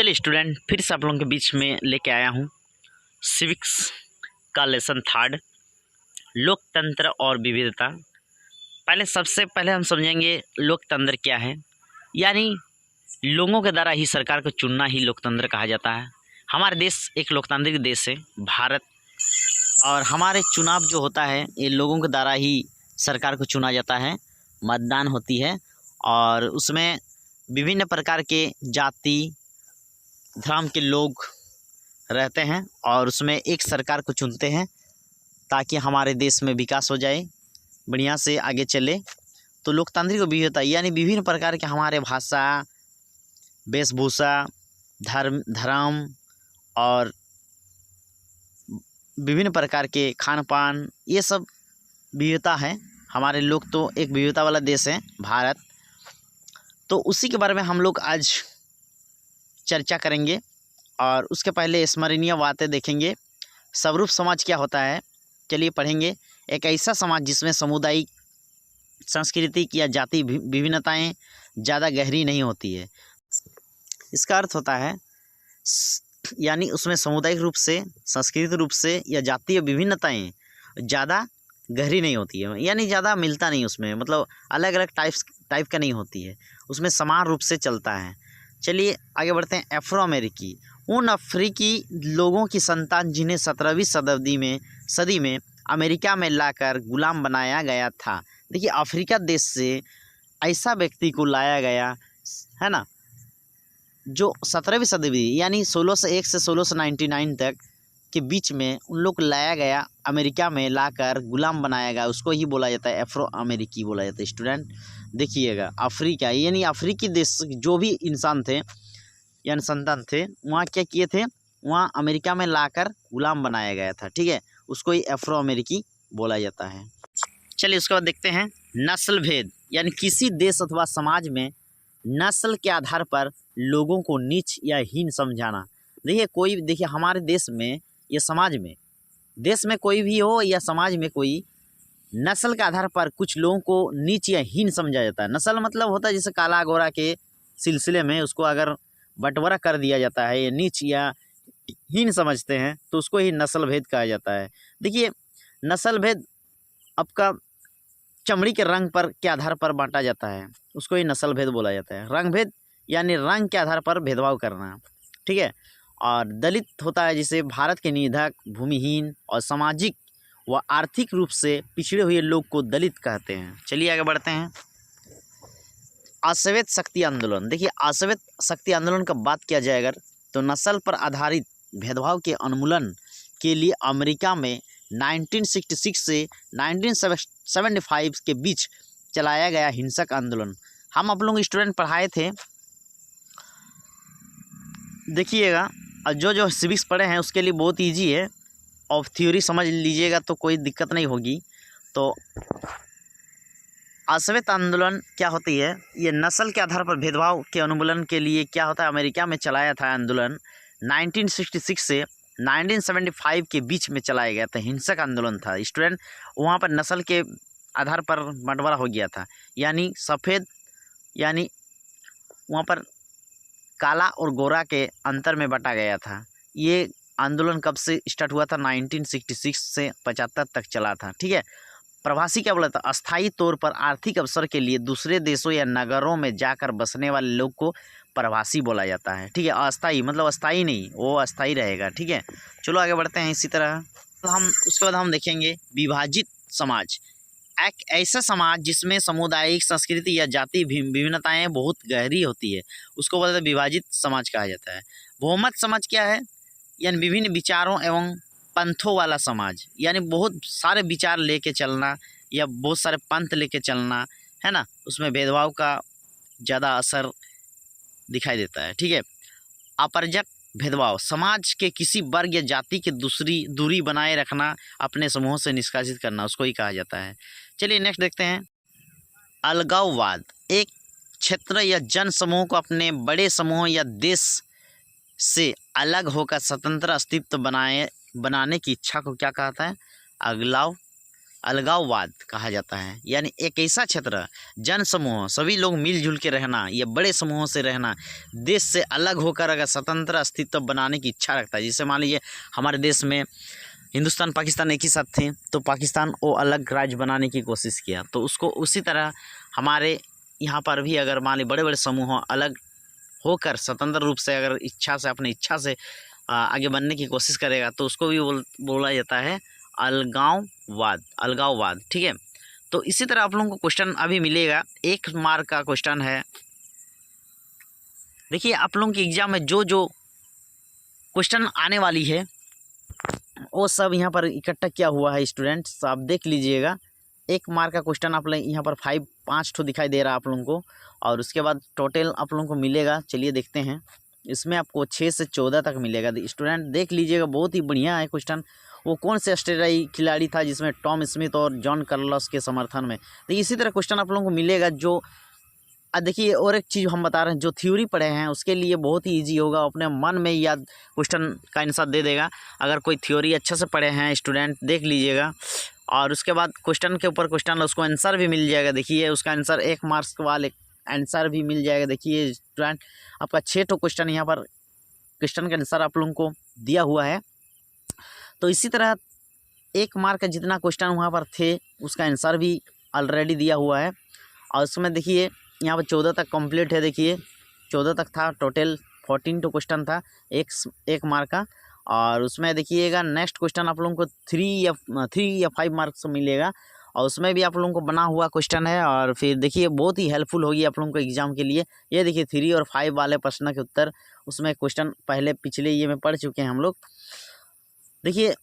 चलिए स्टूडेंट, फिर से आप लोगों के बीच में लेके आया हूँ सिविक्स का लेसन 3 लोकतंत्र और विविधता। सबसे पहले हम समझेंगे लोकतंत्र क्या है। यानी लोगों के द्वारा ही सरकार को चुनना ही लोकतंत्र कहा जाता है। हमारा देश एक लोकतांत्रिक देश है भारत, और हमारे चुनाव जो होता है ये लोगों के द्वारा ही सरकार को चुना जाता है। मतदान होती है और उसमें विभिन्न प्रकार के जाति धर्म के लोग रहते हैं और उसमें एक सरकार को चुनते हैं ताकि हमारे देश में विकास हो जाए, बढ़िया से आगे चले। तो लोकतांत्रिक विविधता यानी विभिन्न प्रकार के हमारे भाषा, वेशभूषा, धर्म और विभिन्न प्रकार के खान पान, ये सब विविधता है। हमारे लोग तो एक विविधता वाला देश है भारत। तो उसी के बारे में हम लोग आज चर्चा करेंगे और उसके पहले स्मरणीय बातें देखेंगे। स्वरूप समाज क्या होता है, चलिए पढ़ेंगे। एक ऐसा समाज जिसमें सामुदायिक, सांस्कृतिक या जाति विभिन्नताएं ज़्यादा गहरी नहीं होती है। इसका अर्थ होता है यानी उसमें सामुदायिक रूप से, सांस्कृतिक रूप से या जातीय विभिन्नताएं ज़्यादा गहरी नहीं होती है, यानी ज़्यादा मिलता नहीं उसमें, मतलब अलग अलग टाइप का नहीं होती है, उसमें समान रूप से चलता है। चलिए आगे बढ़ते हैं। अफ्रो अमेरिकी, उन अफ्रीकी लोगों की संतान जिन्हें 17वीं सदी में अमेरिका में लाकर गुलाम बनाया गया था। देखिए, अफ्रीका देश से ऐसा व्यक्ति को लाया गया है ना, जो 17वीं सदी यानी 1601 से 1699 तक के बीच में उन लोग लाया गया, अमेरिका में लाकर गुलाम बनाया गया, उसको ही बोला जाता है अफ्रो अमेरिकी बोला जाता है। स्टूडेंट देखिएगा, अफ्रीका यानी अफ्रीकी देश जो भी इंसान थे यानी संतान थे, वहाँ क्या किए थे, वहाँ अमेरिका में लाकर गुलाम बनाया गया था, ठीक है, उसको ही अफ्रो अमेरिकी बोला जाता है। चलिए उसके बाद देखते हैं नस्ल भेद, यानी किसी देश अथवा समाज में नस्ल के आधार पर लोगों को नीच या हीन समझाना। देखिए हमारे देश में या समाज में, देश में कोई भी हो या समाज में कोई, नस्ल के आधार पर कुछ लोगों को नीच या हीन समझा जाता है। नस्ल मतलब होता है जैसे काला गोरा के सिलसिले में उसको अगर बंटवारा कर दिया जाता है या नीच या हीन समझते हैं तो उसको ही नस्ल भेद कहा जाता है। देखिए, नस्ल भेद आपका चमड़ी के रंग पर के आधार पर बांटा जाता है, उसको ही नस्ल भेद बोला जाता है। रंग भेद यानी रंग के आधार पर भेदभाव करना, ठीक है। और दलित होता है जिसे भारत के निधक, भूमिहीन और सामाजिक व आर्थिक रूप से पिछड़े हुए लोग को दलित कहते हैं। चलिए आगे बढ़ते हैं। अश्वेत शक्ति आंदोलन, देखिए अश्वेत शक्ति आंदोलन का बात किया जाए अगर, तो नस्ल पर आधारित भेदभाव के उन्मूलन के लिए अमेरिका में 1966 से 1975 के बीच चलाया गया हिंसक आंदोलन। हम आप लोग स्टूडेंट पढ़ाए थे, देखिएगा, और जो सिविक्स पढ़े हैं उसके लिए बहुत इजी है, और थ्योरी समझ लीजिएगा तो कोई दिक्कत नहीं होगी। तो अश्वेत आंदोलन क्या होती है, ये नस्ल के आधार पर भेदभाव के उन्मूलन के लिए क्या होता है, अमेरिका में चलाया था आंदोलन। 1966 से 1975 के बीच में चलाया गया था, हिंसक आंदोलन था स्टूडेंट। वहाँ पर नस्ल के आधार पर बंटवारा हो गया था, यानी सफ़ेद, यानी वहाँ पर काला और गोरा के अंतर में बटा गया था। ये आंदोलन कब से स्टार्ट हुआ था, 1966 से 75 तक चला था, ठीक है। प्रवासी क्या बोला था, अस्थायी तौर पर आर्थिक अवसर के लिए दूसरे देशों या नगरों में जाकर बसने वाले लोग को प्रवासी बोला जाता है, ठीक है। अस्थायी मतलब अस्थायी नहीं, वो अस्थायी रहेगा, ठीक है। चलो आगे बढ़ते हैं। इसी तरह तो उसके बाद हम देखेंगे विभाजित समाज, एक ऐसा समाज जिसमें सामुदायिक, संस्कृति या जाति विभिन्नताएं बहुत गहरी होती है, उसको बोलते हैं विभाजित समाज कहा जाता है। बहुमत समाज क्या है, यानी विभिन्न विचारों एवं पंथों वाला समाज, यानी बहुत सारे विचार लेके चलना या बहुत सारे पंथ लेके चलना, है ना, उसमें भेदभाव का ज़्यादा असर दिखाई देता है, ठीक है। अपरजक भेदभाव, समाज के किसी वर्ग या जाति के दूरी बनाए रखना, अपने समूहों से निष्कासित करना, उसको ही कहा जाता है। चलिए नेक्स्ट देखते हैं। अलगाववाद, एक क्षेत्र या जन समूह को अपने बड़े समूह या देश से अलग होकर स्वतंत्र अस्तित्व बनाने की इच्छा को क्या कहता है, अलगाववाद कहा जाता है, यानी एक ऐसा क्षेत्र, जन समूह, सभी लोग मिलजुल के रहना, ये बड़े समूहों से रहना, देश से अलग होकर अगर स्वतंत्र अस्तित्व बनाने की इच्छा रखता है। जैसे मान लीजिए हमारे देश में हिंदुस्तान पाकिस्तान एक ही साथ थे, तो पाकिस्तान वो अलग राज्य बनाने की कोशिश किया, तो उसको उसी तरह हमारे यहाँ पर भी अगर मान लीजिए बड़े बड़े समूह अलग होकर स्वतंत्र रूप से अगर इच्छा से अपनी इच्छा से आगे बढ़ने की कोशिश करेगा, तो उसको भी बोला जाता है अलगाववाद। ठीक है, तो इसी तरह आप लोगों को क्वेश्चन अभी मिलेगा, 1 मार्क का क्वेश्चन है। देखिए आप लोगों के एग्जाम में जो जो क्वेश्चन आने वाली है वो सब यहाँ पर इकट्ठा किया हुआ है स्टूडेंट्स, आप देख लीजिएगा। 1 मार्क का क्वेश्चन आप लोग यहाँ पर 5 ठो दिखाई दे रहा है आप लोगों को, और उसके बाद टोटल आप लोगों को मिलेगा, चलिए देखते हैं। इसमें आपको 6 से 14 तक मिलेगा। स्टूडेंट देख लीजिएगा, बहुत ही बढ़िया है क्वेश्चन। वो कौन से ऑस्ट्रेलियाई खिलाड़ी था जिसमें टॉम स्मिथ और जॉन कार्लोस के समर्थन में, तो इसी तरह क्वेश्चन आप लोगों को मिलेगा। जो देखिए और एक चीज़ हम बता रहे हैं, जो थ्योरी पढ़े हैं उसके लिए बहुत ही ईजी होगा, अपने मन में याद क्वेश्चन का आंसर दे देगा। अगर कोई थ्योरी अच्छे से पढ़े हैं स्टूडेंट, देख लीजिएगा, और उसके बाद क्वेश्चन के ऊपर क्वेश्चन, उसको आंसर भी मिल जाएगा। देखिए उसका आंसर 1 मार्क्स वाले आंसर भी मिल जाएगा। देखिए स्टूडेंट आपका 6 ठो क्वेश्चन यहाँ पर क्वेश्चन का आंसर आप लोगों को दिया हुआ है। तो इसी तरह 1 मार्क का जितना क्वेश्चन वहाँ पर थे उसका आंसर भी ऑलरेडी दिया हुआ है, और उसमें देखिए यहाँ पर 14 तक कंप्लीट है। देखिए 14 तक था, टोटल 14 टू क्वेश्चन था 1 मार्क का, और उसमें देखिएगा नेक्स्ट क्वेश्चन आप लोगों को 3 या 5 मार्क्स मिलेगा, और उसमें भी आप लोगों को बना हुआ क्वेश्चन है। और फिर देखिए बहुत ही हेल्पफुल होगी आप लोगों को एग्जाम के लिए। ये देखिए 3 और 5 वाले प्रश्न के उत्तर, उसमें क्वेश्चन पहले पिछले ये में पढ़ चुके हैं हम लोग। देखिए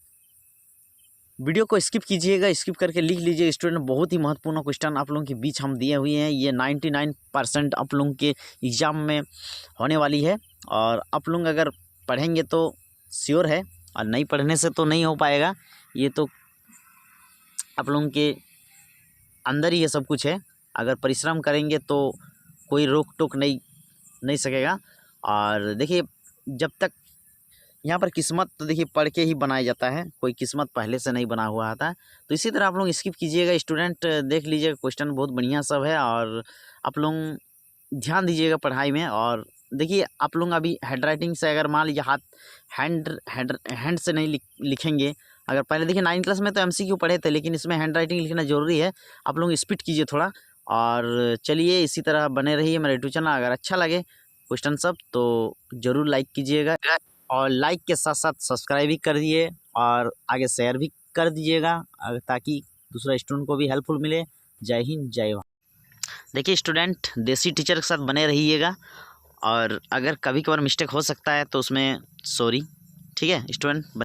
वीडियो को स्किप कीजिएगा, स्किप करके लिख लीजिए स्टूडेंट। बहुत ही महत्वपूर्ण क्वेश्चन आप लोगों के बीच हम दिए हुए हैं, ये 99% आप लोगों के एग्ज़ाम में होने वाली है, और आप लोग अगर पढ़ेंगे तो श्योर है, और नहीं पढ़ने से तो नहीं हो पाएगा। ये तो आप लोगों के अंदर ही ये सब कुछ है, अगर परिश्रम करेंगे तो कोई रोक टोक नहीं सकेगा। और देखिए जब तक यहाँ पर किस्मत तो देखिए पढ़ के ही बनाया जाता है, कोई किस्मत पहले से नहीं बना हुआ आता है। तो इसी तरह आप लोग स्किप कीजिएगा स्टूडेंट, देख लीजिएगा क्वेश्चन बहुत बढ़िया सब है, और आप लोग ध्यान दीजिएगा पढ़ाई में। और देखिए आप लोग अभी हैंड राइटिंग से अगर मान लीजिए हैंड से नहीं लिखेंगे, अगर पहले देखिए 9th क्लास में तो MCQ पढ़े थे, लेकिन इसमें हैंड राइटिंग लिखना ज़रूरी है। आप लोग स्पीड कीजिए थोड़ा, और चलिए इसी तरह बने रहिए मेरे यूट्यूब चैनल। अगर अच्छा लगे क्वेश्चन सब तो ज़रूर लाइक कीजिएगा, और लाइक के साथ साथ सब्सक्राइब भी कर दिए, और आगे शेयर भी कर दीजिएगा, ताकि दूसरा स्टूडेंट को भी हेल्पफुल मिले। जय हिंद, जय भारत। देखिए स्टूडेंट देसी टीचर के साथ बने रहिएगा, और अगर कभी कभार मिस्टेक हो सकता है तो उसमें सॉरी, ठीक है स्टूडेंट।